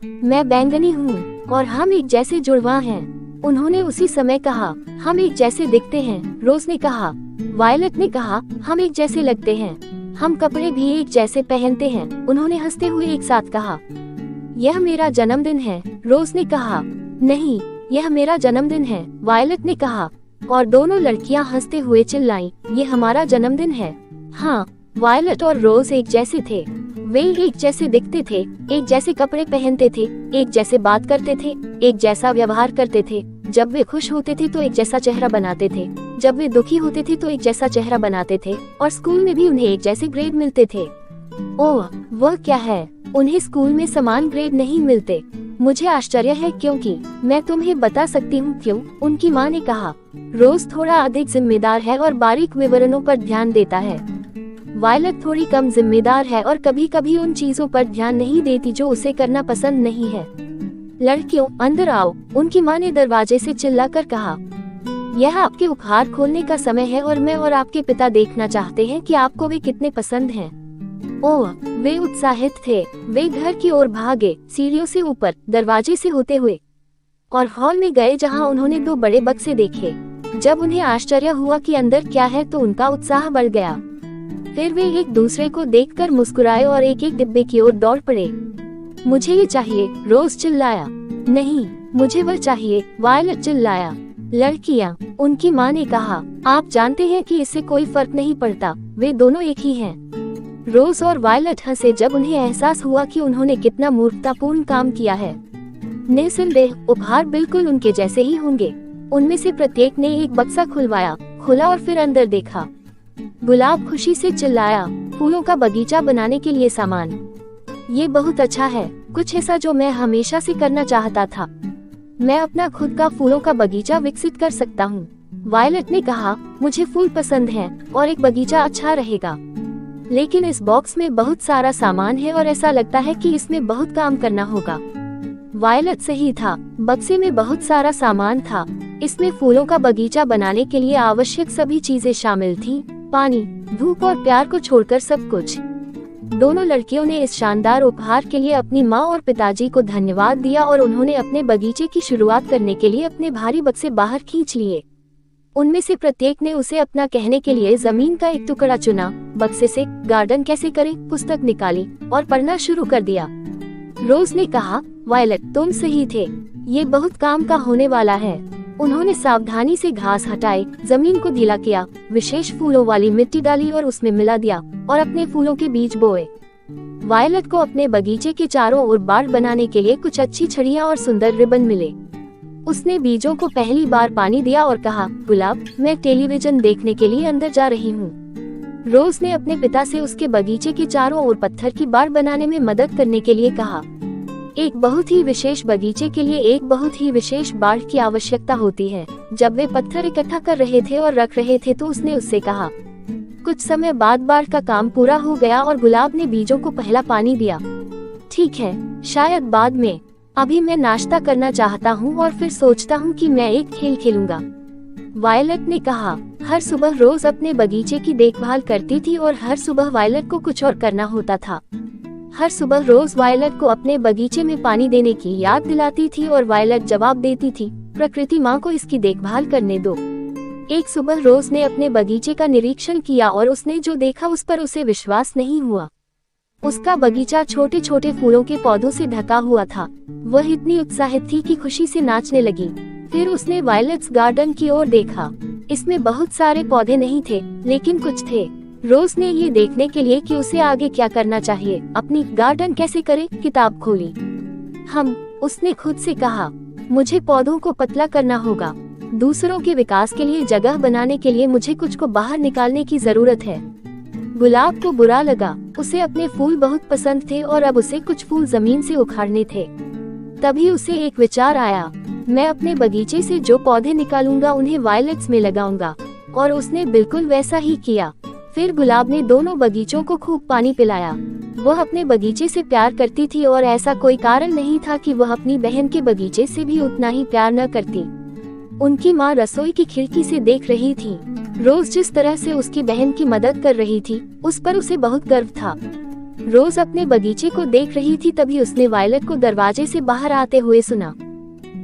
मैं बैंगनी हूँ और हम एक जैसे जुड़वा हैं। उन्होंने उसी समय कहा, हम एक जैसे दिखते हैं। रोज ने कहा। वायलट ने कहा, हम एक जैसे लगते हैं, हम कपड़े भी एक जैसे पहनते हैं। उन्होंने हंसते हुए एक साथ कहा, यह मेरा जन्मदिन है। रोज ने कहा, नहीं, यह मेरा जन्मदिन है। वायलट ने कहा, और दोनों लड़कियां हंसते हुए चिल्लाईं, ये हमारा जन्मदिन है। हाँ, वायलट और रोज एक जैसे थे। वे एक जैसे दिखते थे, एक जैसे कपड़े पहनते थे, एक जैसे बात करते थे, एक जैसा व्यवहार करते थे। जब वे खुश होते थे तो एक जैसा चेहरा बनाते थे, जब वे दुखी होते थे तो एक जैसा चेहरा बनाते थे, और स्कूल में भी उन्हें एक जैसे ग्रेड मिलते थे। ओह, वह क्या है, उन्हें स्कूल में समान ग्रेड नहीं मिलते। मुझे आश्चर्य है क्योंकि मैं तुम्हें बता सकती हूँ क्यों, उनकी माँ ने कहा। रोज थोड़ा अधिक जिम्मेदार है और बारीक विवरणों पर ध्यान देता है। वायलट थोड़ी कम जिम्मेदार है और कभी कभी उन चीजों पर ध्यान नहीं देती जो उसे करना पसंद नहीं है। लड़कियों, अंदर आओ, उनकी माँ ने दरवाजे से चिल्लाकर कहा। यह आपके उपहार खोलने का समय है और मैं और आपके पिता देखना चाहते हैं कि आपको वे कितने पसंद हैं। ओह, वे उत्साहित थे। वे घर की ओर भागे, सीढ़ियों से ऊपर, दरवाजे से होते हुए, और हॉल में गए जहां उन्होंने 2 बड़े बक्से देखे। जब उन्हें आश्चर्य हुआ कि अंदर क्या है तो उनका उत्साह बढ़ गया। फिर वे एक दूसरे को देखकर मुस्कुराए और एक एक डिब्बे की ओर दौड़ पड़े। मुझे ये चाहिए, रोज चिल्लाया। नहीं, मुझे वह चाहिए, वायलट चिल्लाया। लड़कियां, उनकी माँ ने कहा, आप जानते हैं कि इससे कोई फर्क नहीं पड़ता, वे दोनों एक ही हैं। रोज और वायलट हंसे जब उन्हें एहसास हुआ कि उन्होंने कितना मूर्खतापूर्ण काम किया है। निस्संदेह उपहार बिल्कुल उनके जैसे ही होंगे। उनमें से प्रत्येक ने एक बक्सा खुलवाया, खोला और फिर अंदर देखा। गुलाब खुशी से चिल्लाया, फूलों का बगीचा बनाने के लिए सामान। ये बहुत अच्छा है, कुछ ऐसा जो मैं हमेशा से करना चाहता था। मैं अपना खुद का फूलों का बगीचा विकसित कर सकता हूँ। वायलट ने कहा, मुझे फूल पसंद हैं और एक बगीचा अच्छा रहेगा, लेकिन इस बॉक्स में बहुत सारा सामान है और ऐसा लगता है कि इसमें बहुत काम करना होगा। वायलट सही था, बक्से में बहुत सारा सामान था। इसमें फूलों का बगीचा बनाने के लिए आवश्यक सभी चीजें शामिल थीं, पानी, धूप और प्यार को छोड़कर सब कुछ। दोनों लड़कियों ने इस शानदार उपहार के लिए अपनी माँ और पिताजी को धन्यवाद दिया और उन्होंने अपने बगीचे की शुरुआत करने के लिए अपने भारी बक्से बाहर खींच लिए। उनमें से प्रत्येक ने उसे अपना कहने के लिए जमीन का एक टुकड़ा चुना, बक्से से गार्डन कैसे करें पुस्तक निकाली और पढ़ना शुरू कर दिया। रोज ने कहा, वायलट तुम सही थे, ये बहुत काम का होने वाला है। उन्होंने सावधानी से घास हटाए, जमीन को ढीला किया, विशेष फूलों वाली मिट्टी डाली और उसमें मिला दिया और अपने फूलों के बीज बोए। वायलट को अपने बगीचे के चारों ओर बाड़ बनाने के लिए कुछ अच्छी छड़ियां और सुंदर रिबन मिले। उसने बीजों को पहली बार पानी दिया और कहा, गुलाब, मैं टेलीविजन देखने के लिए अंदर जा रही हूँ। रोज ने अपने पिता से उसके बगीचे के चारों ओर पत्थर की बाड़ बनाने में मदद करने के लिए कहा। एक बहुत ही विशेष बगीचे के लिए एक बहुत ही विशेष बाड़ की आवश्यकता होती है। जब वे पत्थर इकट्ठा कर रहे थे और रख रहे थे तो उसने उससे कहा। कुछ समय बाद बाड़ का काम पूरा हो गया और गुलाब ने बीजों को पहला पानी दिया। ठीक है, शायद बाद में, अभी मैं नाश्ता करना चाहता हूँ और फिर सोचता हूँ कि मैं एक खेल खेलूंगा। वायलट ने कहा। हर सुबह रोज अपने बगीचे की देखभाल करती थी और हर सुबह वायलट को कुछ और करना होता था। हर सुबह रोज वायलट को अपने बगीचे में पानी देने की याद दिलाती थी और वायलट जवाब देती थी, प्रकृति माँ को इसकी देखभाल करने दो। एक सुबह रोज ने अपने बगीचे का निरीक्षण किया और उसने जो देखा उस पर उसे विश्वास नहीं हुआ। उसका बगीचा छोटे छोटे फूलों के पौधों से ढका हुआ था। वह इतनी उत्साहित थी कि खुशी से नाचने लगी। फिर उसने वायलट्स गार्डन की ओर देखा। इसमें बहुत सारे पौधे नहीं थे, लेकिन कुछ थे। रोज ने ये देखने के लिए कि उसे आगे क्या करना चाहिए, अपनी गार्डन कैसे करे, किताब खोली। उसने खुद से कहा, मुझे पौधों को पतला करना होगा। दूसरों के विकास के लिए जगह बनाने के लिए मुझे कुछ को बाहर निकालने की जरूरत है। गुलाब को बुरा लगा, उसे अपने फूल बहुत पसंद थे और अब उसे कुछ फूल जमीन से उखाड़ने थे। तभी उसे एक विचार आया, मैं अपने बगीचे से जो पौधे निकालूंगा उन्हें वायलेट्स में लगाऊंगा। और उसने बिल्कुल वैसा ही किया। फिर गुलाब ने दोनों बगीचों को खूब पानी पिलाया। वह अपने बगीचे से प्यार करती थी और ऐसा कोई कारण नहीं था कि वह अपनी बहन के बगीचे से भी उतना ही प्यार न करती। उनकी माँ रसोई की खिड़की से देख रही थी। रोज जिस तरह से उसकी बहन की मदद कर रही थी, उस पर उसे बहुत गर्व था। रोज अपने बगीचे को देख रही थी, तभी उसने वायलट को दरवाजे से बाहर आते हुए सुना।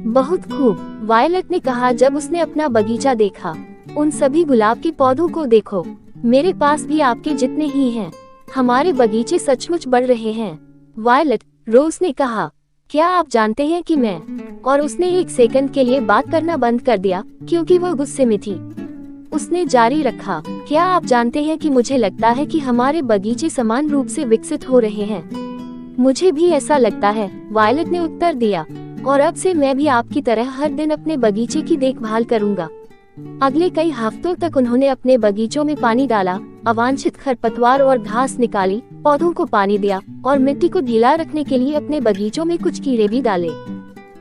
बहुत खूब, वायलट ने कहा जब उसने अपना बगीचा देखा। उन सभी गुलाब के पौधों को देखो, मेरे पास भी आपके जितने ही हैं। हमारे बगीचे सचमुच बढ़ रहे हैं। वायलट, रोज ने कहा, क्या आप जानते हैं कि मैं, और उसने एक सेकंड के लिए बात करना बंद कर दिया क्योंकि वह गुस्से में थी। उसने जारी रखा, क्या आप जानते हैं कि मुझे लगता है कि हमारे बगीचे समान रूप से विकसित हो रहे हैं। मुझे भी ऐसा लगता है, वायलट ने उत्तर दिया, और अब से मैं भी आपकी तरह हर दिन अपने बगीचे की देखभाल करूंगा। अगले कई हफ्तों तक उन्होंने अपने बगीचों में पानी डाला, अवांछित खरपतवार और घास निकाली, पौधों को पानी दिया और मिट्टी को ढीला रखने के लिए अपने बगीचों में कुछ कीड़े भी डाले।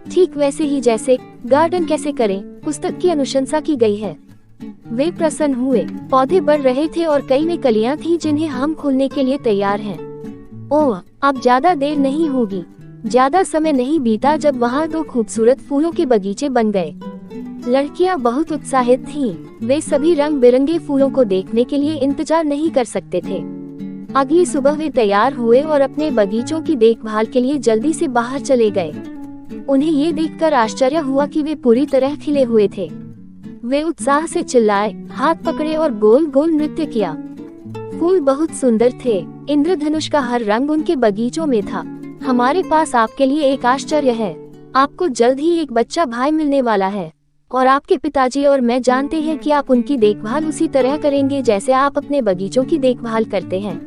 ठीक वैसे ही जैसे गार्डन कैसे करें पुस्तक की अनुशंसा की गई है। वे प्रसन्न हुए। पौधे बढ़ रहे थे और कई में कलियां थी जिन्हें हम खोलने के लिए तैयार हैं। ओह, अब ज्यादा देर नहीं होगी। ज्यादा समय नहीं बीता जब वहाँ 2 खूबसूरत फूलों के बगीचे बन गए। लड़कियां बहुत उत्साहित थीं। वे सभी रंग बिरंगे फूलों को देखने के लिए इंतजार नहीं कर सकते थे। अगली सुबह वे तैयार हुए और अपने बगीचों की देखभाल के लिए जल्दी से बाहर चले गए। उन्हें ये देखकर आश्चर्य हुआ कि वे पूरी तरह खिले हुए थे। वे उत्साह से चिल्लाए, हाथ पकड़े और गोल गोल नृत्य किया। फूल बहुत सुंदर थे। इंद्रधनुष का हर रंग उनके बगीचों में था। हमारे पास आपके लिए एक आश्चर्य है। आपको जल्द ही एक बच्चा भाई मिलने वाला है, और आपके पिताजी और मैं जानते हैं कि आप उनकी देखभाल उसी तरह करेंगे जैसे आप अपने बगीचों की देखभाल करते हैं।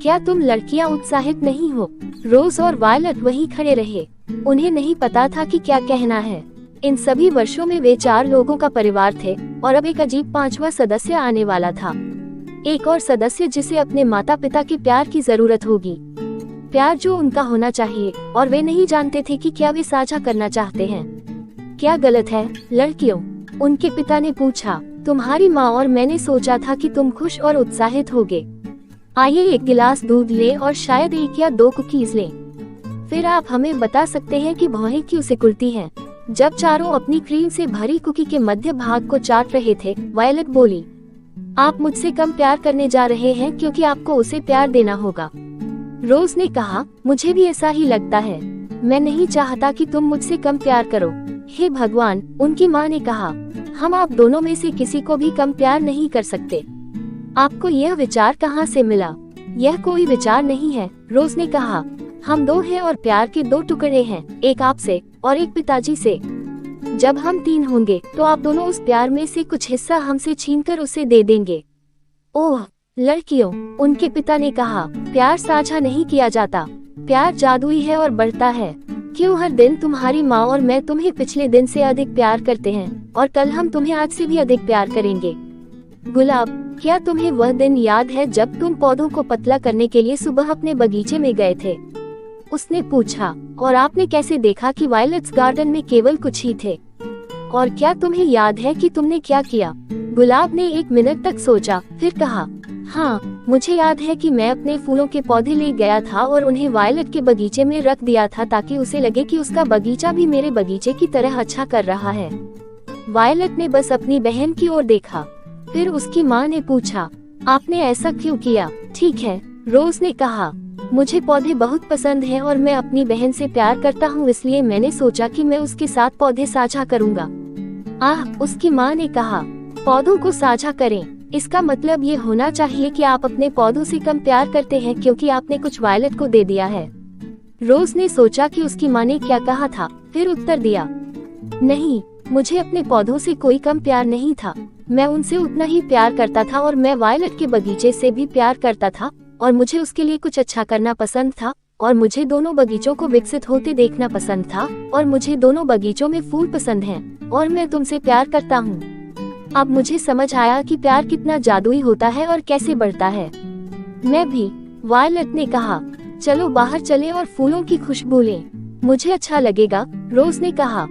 क्या तुम लड़कियां उत्साहित नहीं हो? रोज और वायलट वहीं खड़े रहे। उन्हें नहीं पता था कि क्या कहना है। इन सभी वर्षों में वे 4 लोगों का परिवार थे और अब एक अजीब 5वां सदस्य आने वाला था। एक और सदस्य जिसे अपने माता पिता के प्यार की जरूरत होगी, प्यार जो उनका होना चाहिए, और वे नहीं जानते थे कि क्या वे साझा करना चाहते हैं। क्या गलत है लड़कियों? उनके पिता ने पूछा। तुम्हारी माँ और मैंने सोचा था कि तुम खुश और उत्साहित होगे। आइए एक गिलास दूध लें और शायद 1 या 2 कुकीज लें। फिर आप हमें बता सकते हैं कि भौहें क्यों सिकुड़ती हैं। जब चारों अपनी क्रीम से भरी कुकी के मध्य भाग को चाट रहे थे, वायलट बोली, आप मुझसे कम प्यार करने जा रहे हैं क्योंकि आपको उसे प्यार देना होगा। रोज ने कहा, मुझे भी ऐसा ही लगता है। मैं नहीं चाहता कि तुम मुझसे कम प्यार करो। हे भगवान, उनकी माँ ने कहा, हम आप दोनों में से किसी को भी कम प्यार नहीं कर सकते। आपको यह विचार कहाँ से मिला? यह कोई विचार नहीं है, रोज ने कहा। हम 2 हैं और प्यार के 2 टुकड़े हैं, एक आपसे और एक पिताजी से। जब हम 3 होंगे तो आप दोनों उस प्यार में से कुछ हिस्सा हमसे छीनकर उसे दे देंगे। ओह लड़कियों, उनके पिता ने कहा, प्यार साझा नहीं किया जाता। प्यार जादुई है और बढ़ता है। क्यों हर दिन तुम्हारी माँ और मैं तुम्हें पिछले दिन से अधिक प्यार करते हैं, और कल हम तुम्हें आज से भी अधिक प्यार करेंगे। गुलाब, क्या तुम्हें वह दिन याद है जब तुम पौधों को पतला करने के लिए सुबह अपने बगीचे में गए थे? उसने पूछा। और आपने कैसे देखा कि वायलेट्स गार्डन में केवल कुछ ही थे? और क्या तुम्हें याद है कि तुमने क्या किया? गुलाब ने 1 मिनट तक सोचा, फिर कहा, हाँ, मुझे याद है कि मैं अपने फूलों के पौधे ले गया था और उन्हें वायलट के बगीचे में रख दिया था ताकि उसे लगे कि उसका बगीचा भी मेरे बगीचे की तरह अच्छा कर रहा है। वायलट ने बस अपनी बहन की ओर देखा। फिर उसकी माँ ने पूछा, आपने ऐसा क्यों किया? ठीक है, रोज ने कहा, मुझे पौधे बहुत पसंद हैं और मैं अपनी बहन से प्यार करता हूँ, इसलिए मैंने सोचा कि मैं उसके साथ पौधे साझा करूँगा। उसकी माँ ने कहा, पौधों को साझा करें, इसका मतलब ये होना चाहिए कि आप अपने पौधों से कम प्यार करते हैं क्योंकि आपने कुछ वायलट को दे दिया है। रोज ने सोचा कि उसकी माँ ने क्या कहा था, फिर उत्तर दिया, नहीं, मुझे अपने पौधों से कोई कम प्यार नहीं था। मैं उनसे उतना ही प्यार करता था और मैं वायलट के बगीचे से भी प्यार करता था और मुझे उसके लिए कुछ अच्छा करना पसंद था और मुझे दोनों बगीचों को विकसित होते देखना पसंद था और मुझे दोनों बगीचों में फूल पसंद हैं और मैं तुमसे प्यार करता हूँ। अब मुझे समझ आया कि प्यार कितना जादुई होता है और कैसे बढ़ता है। मैं भी, वायलट ने कहा, चलो बाहर चलें और फूलों की खुशबू लें। मुझे अच्छा लगेगा, रोज ने कहा।